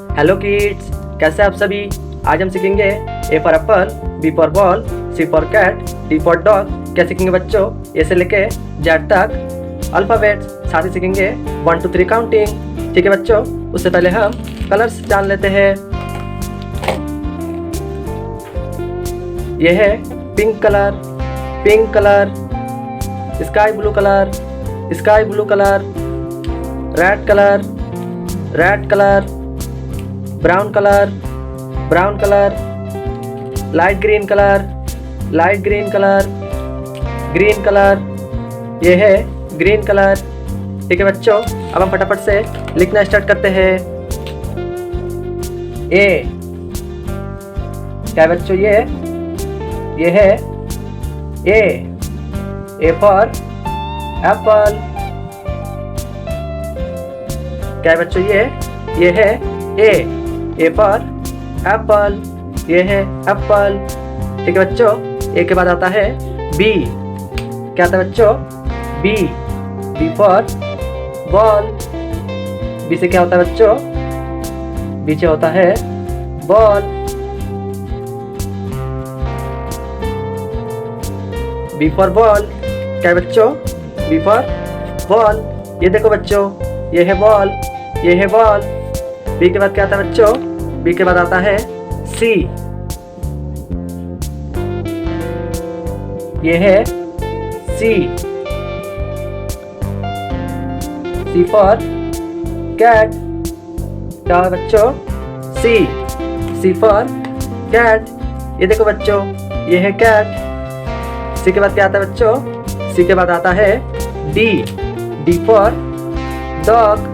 Hello kids, कैसे आप सभी। आज हम सीखेंगे A for apple, B for ball, C for cat, D for dog. क्या सीखेंगे बच्चों? ए से लेके जेड तक अल्फ़ाबेट्स, साथ ही सीखेंगे 1 to 3 काउंटिंग। ठीक है बच्चों, उससे पहले हम कलर्स जान लेते हैं। यह है pink colour, sky blue colour, red colour, brown colour, light green colour, green colour. ये है ग्रीन कलर। ठीक है बच्चों, अब हम फटाफट से लिखना स्टार्ट करते हैं। ए क्या है बच्चों? ये है ए फॉर एप्पल। क्या है बच्चों? ये है ए फॉर एप्पल। ये है एप्पल। ठीक है बच्चों, ए के बाद आता है बी। क्या आता है बच्चों? B for ball. बी से क्या होता है बच्चों? बी से होता है बॉल। B for ball. क्या है बच्चों? B for ball. ये देखो बच्चों, ये है बॉल। बी के बाद क्या आता है बच्चों? बी के बाद आता है सी। ये है सी फॉर कैट। क्या है बच्चों? सी फॉर कैट। ये देखो बच्चों, ये है कैट। सी के बाद क्या आता है बच्चों? सी के बाद आता है D for dog.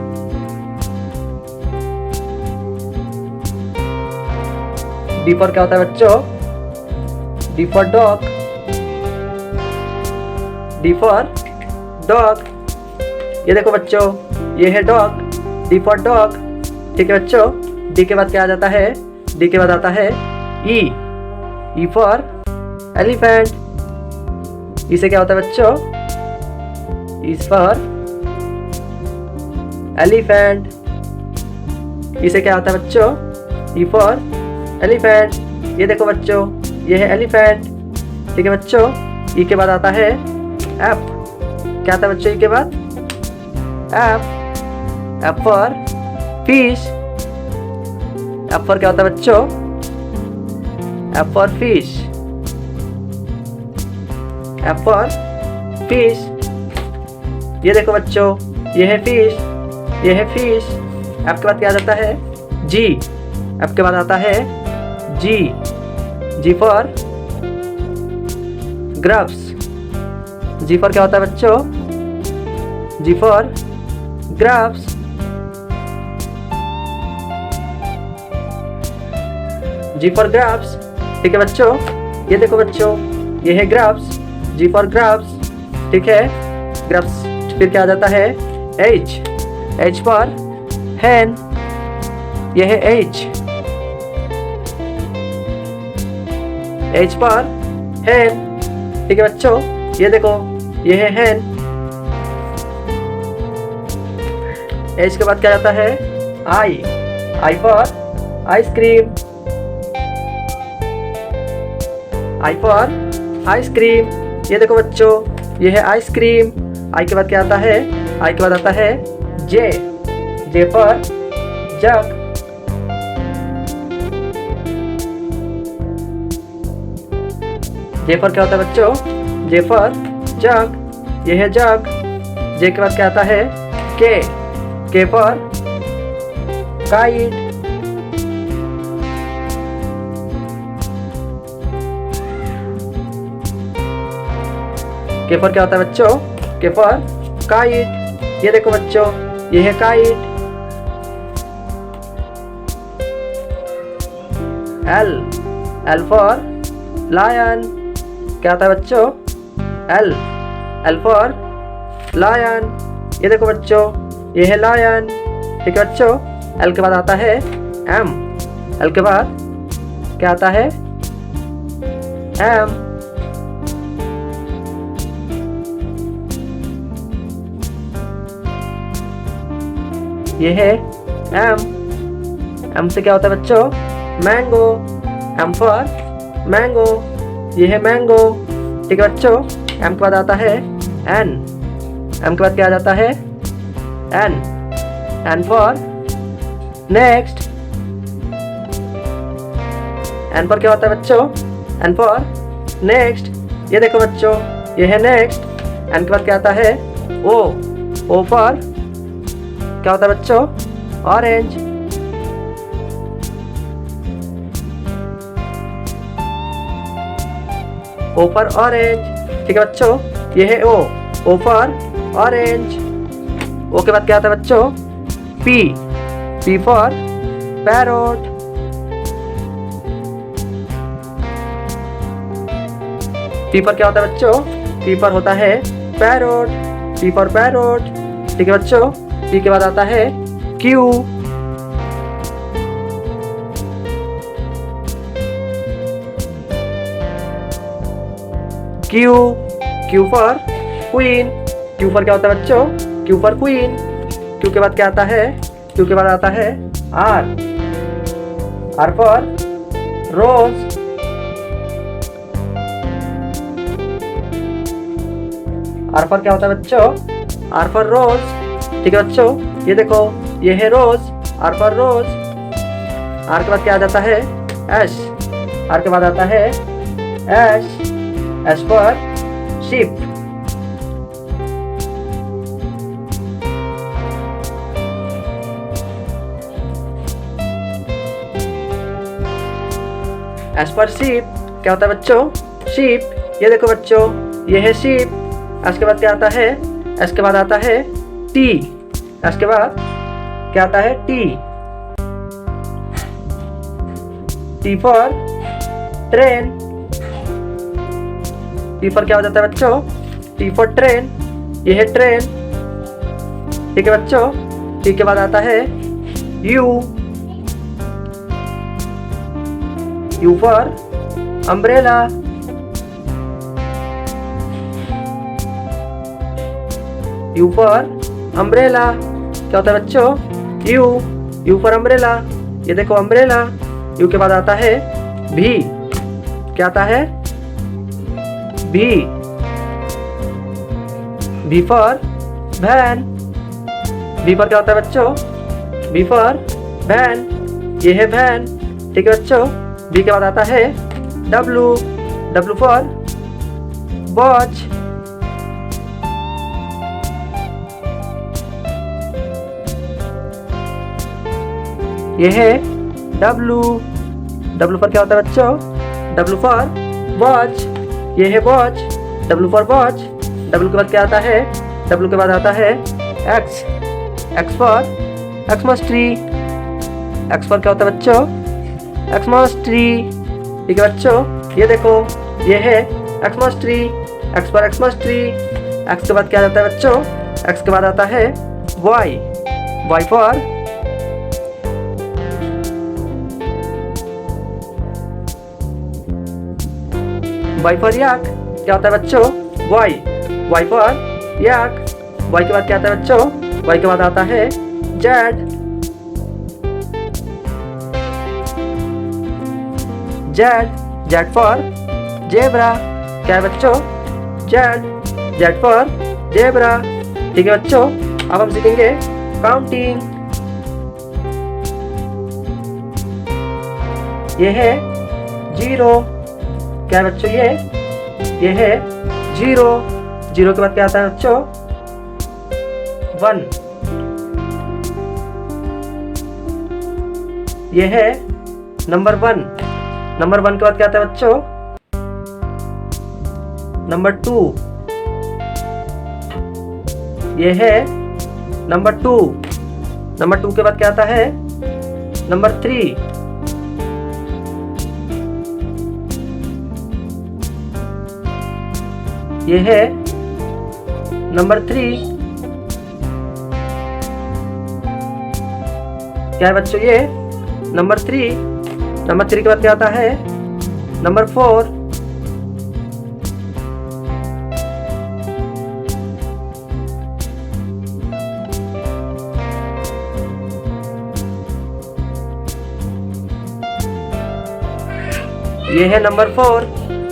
D for क्या होता है बच्चों? D for dog. ये देखो बच्चों, ये है डॉग। D for dog. ठीक है बच्चों, डी के बाद क्या आ जाता है? डी के बाद आता है ई फॉर एलिफेंट। ई से क्या होता है बच्चों? E for elephant. ई से क्या होता है बच्चों? E for elephant. ये देखो बच्चों, ये है एलिफेंट। ठीक है बच्चों, ई के बाद आता है एफ। क्या आता है बच्चों ई के बाद? F for fish. F for क्या होता है बच्चों? F for fish. F for fish. ये देखो बच्चों, ये है फिश। एफ के बाद क्या आ जाता है? जी। एफ के बाद आता है G for grubs. G for क्या होता है बच्चों? G for grubs. G for grubs. ठीक है बच्चों, ये देखो बच्चों, ये है ग्रब्स। G for grubs. ठीक है, ग्रब्स फिर क्या आ जाता है? H for hen. ये है एच फॉर हैन। ठीक है बच्चों, ये देखो, ये है हैन। एच के बाद क्या आता है? I for ice cream. I for ice cream. ये देखो बच्चों, ये है आइसक्रीम। आई के बाद क्या आता है? आई के बाद आता है J for jug. J for क्या होता है बच्चों? J for jug. ये है जग। जे के बाद क्या आता है? के फॉर काइट। के फॉर क्या होता है बच्चों? के फॉर काइट। ये देखो बच्चों, ये है काइट। L for lion. क्या आता है बच्चों? L for lion. ये देखो बच्चों, ये है लायन। ठीक है बच्चों, एल के बाद आता है एम। एल के बाद क्या आता है? एम। ये है एम। एम से क्या होता है बच्चों? मैंगो। एम फॉर मैंगो, ये है मैंगो। ठीक है बच्चों, एम के बाद आता है एन। एम के बाद क्या आ जाता है? N. N for next. N पर क्या होता है बच्चों? N for next. ये देखो बच्चों, ये है नेक्स्ट। एन के बाद क्या आता है? ओ। ओ फॉर क्या होता है बच्चों? ऑरेंज। O for orange. ठीक है बच्चों, ये है ओ। ओ फॉर ऑरेंज। ओ के बाद क्या आता है बच्चों? P. P for parrot. P पर क्या होता है बच्चों? पी पर होता है पैरोट। P for parrot. ठीक है बच्चों, पी के बाद आता है Q. Q. Q for queen. Q for क्या होता है बच्चों? Q for queen. क्यू के बाद क्या आता है? क्यू के बाद आता है R. R for rose. R for क्या होता है बच्चों? R for rose. ठीक है बच्चों, ये देखो, ये है rose. R for rose. R के बाद क्या आ जाता है? एस। आर के बाद आता है S. S for sheep. S for sheep क्या होता है बच्चों? शीप। ये देखो बच्चों, ये है शीप। एस के बाद क्या आता है? एस के बाद आता है टी। एस के बाद क्या आता है? T. T for train. T for क्या हो जाता है बच्चों? T for train. ये है ट्रेन। ठीक है बच्चों, टी के बाद आता है you. You for umbrella. You for umbrella क्या होता है बच्चों? यू। You for umbrella. ये देखो अम्ब्रेला। यू के बाद आता है भी। क्या आता है? भी। भी फॉर वैन। भी पर क्या होता है बच्चों? भी फॉर वैन। ये है वैन। ठीक है बच्चों, बी के बाद आता है डब्लू। W for watch. ये है डब्लू। डब्लू पर क्या होता है बच्चों? W for watch. ये है watch. W for watch. W के बाद क्या आता है? डब्लू के बाद आता है x. X for Xmas tree. X for क्या होता है बच्चों? Xmas tree. ठीक है बच्चों, ये देखो, ये है Xmas tree. X for Xmas tree. X के बाद क्या आता है बच्चों? एक्स के बाद आता है Y. Y for Y for yak. क्या होता है बच्चों? Y. Y for yak. Y के बाद क्या आता है बच्चों? वाई के बाद आता है Z. Z. Z for zebra. क्या है बच्चों? जेड। Z for zebra. ठीक है बच्चों, अब हम सीखेंगे काउंटिंग। ये है जीरो। क्या है बच्चों? ये है जीरो। जीरो के बाद क्या आता है बच्चों? वन। ये है नंबर वन। नंबर वन के बाद क्या आता है बच्चों? Number two. ये है नंबर टू। नंबर टू के बाद क्या आता है? Number three. ये है नंबर थ्री। क्या है बच्चों? ये नंबर थ्री। नंबर थ्री के बाद क्या आता है? Number four. ये है नंबर 4।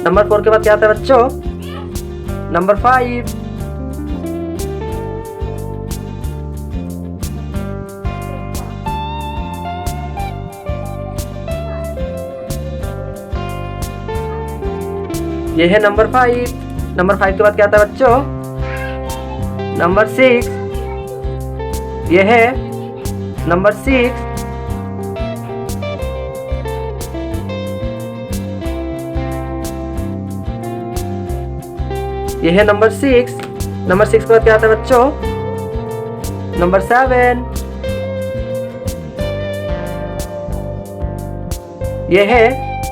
नंबर 4 के बाद क्या आता है बच्चों? नंबर 5। ये है नंबर 5। नंबर 5 के बाद क्या आता है बच्चों? नंबर 6। ये है नंबर 6। ये है नंबर 6। नंबर 6 के बाद क्या आता है बच्चों? नंबर 7। ये है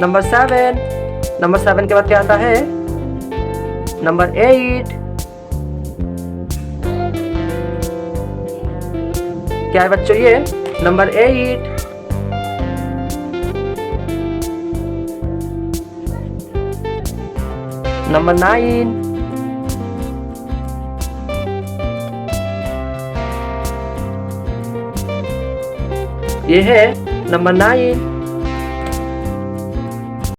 नंबर 7। नंबर 7 के बाद क्या आता है? नंबर 8। क्या है बच्चों ये? नंबर 8। नंबर 9। ये है नंबर 9।